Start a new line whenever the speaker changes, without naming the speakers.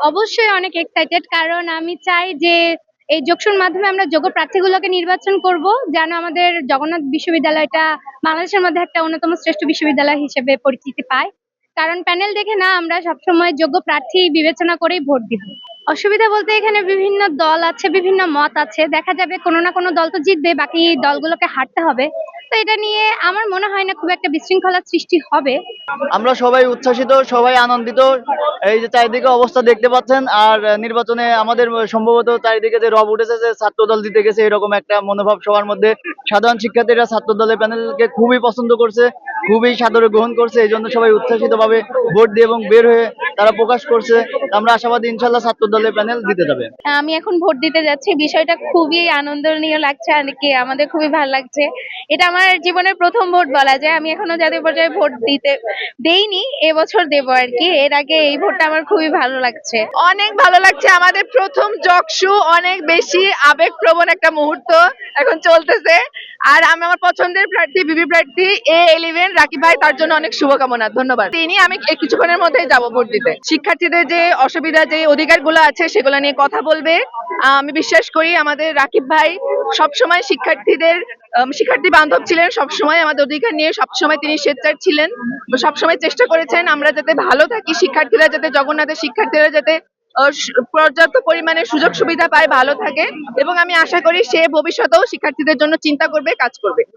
অবশ্যই অনেক এক্সাইটেড, কারণ আমি চাই যে এই যোগসুর মাধ্যমে আমরা যোগ্য প্রার্থীগুলোকে নির্বাচন করব, যেন আমাদের জগন্নাথ বিশ্ববিদ্যালয়টা বাংলাদেশের মধ্যে একটা অন্যতম শ্রেষ্ঠ বিশ্ববিদ্যালয় হিসেবে পরিচিতি পায়। কারণ প্যানেল দেখে না, আমরা সবসময় যোগ্য প্রার্থী বিবেচনা করেই ভোট দিব। অসুবিধা বলতে এখানে বিভিন্ন দল আছে, বিভিন্ন মত আছে, দেখা যাবে কোনো না কোনো দল তো জিতবে, বাকি দলগুলোকে হারতে হবে। তো এটা নিয়ে আমার মনে হয় না খুব একটা বিশৃঙ্খলার সৃষ্টি হবে।
আমরা সবাই উচ্ছ্বাসিত, সবাই আনন্দিত। এই যে চারিদিকে অবস্থা দেখতে পাচ্ছেন, আর নির্বাচনে আমাদের সম্ভবত চারিদিকে যে রব উঠেছে যে ছাত্র দল জিতে গেছে, এরকম একটা মনোভাব সবার মধ্যে। সাধারণ শিক্ষার্থীরা ছাত্র দলের প্যানেলকে খুবই পছন্দ করছে, খুবই সাদরে গ্রহণ করছে, এই জন্য সবাই উচ্ছ্বাসিত ভাবে ভোট দিয়ে এবং বের হয়ে তারা প্রকাশ করছে। আমরা আশাবাদী ইনশাল্লাহ ছাত্র দলের প্যানেল জিতে যাবে।
আমি এখন ভোট দিতে যাচ্ছি, বিষয়টা খুবই আনন্দনীয় লাগছে আর কি, আমাদের খুবই ভালো লাগছে। এটা আমার জীবনের প্রথম ভোট বলা যায়। আমি এখনো জাতীয় পর্যায়ে ভোট দেইনি, এবছর দেবো আর কি। এর আগে এই ভোটটা আমার খুবই ভালো লাগছে।
অনেক ভালো লাগছে, আমাদের প্রথম জকসু, অনেক বেশি আবেগপ্রবণ একটা মুহূর্ত এখন চলতেছে। আর আমি আমার পছন্দের প্রার্থী বিবি প্রার্থী A11 রাকিব ভাই, তার জন্য অনেক শুভকামনা, ধন্যবাদ। তিনি আমি কিছুক্ষণের মধ্যেই যাব ভোট দিতে। শিক্ষার্থীদের যে অসুবিধা, যে অধিকারগুলো আছে সেগুলো নিয়ে কথা বলবে। আমি বিশ্বাস করি আমাদের রাকিব ভাই সবসময় শিক্ষার্থী বান্ধব ছিলেন, সবসময় আমাদের অধিকার নিয়ে সবসময় তিনি সোচ্চার ছিলেন, সবসময় চেষ্টা করেছেন আমরা যাতে ভালো থাকি, শিক্ষার্থীরা যাতে, জগন্নাথের শিক্ষার্থীরা যাতে পর্যাপ্ত পরিমাণে সুযোগ সুবিধা পায়, ভালো থাকে। এবং আমি আশা করি সে ভবিষ্যতেও শিক্ষার্থীদের জন্য চিন্তা করবে, কাজ করবে।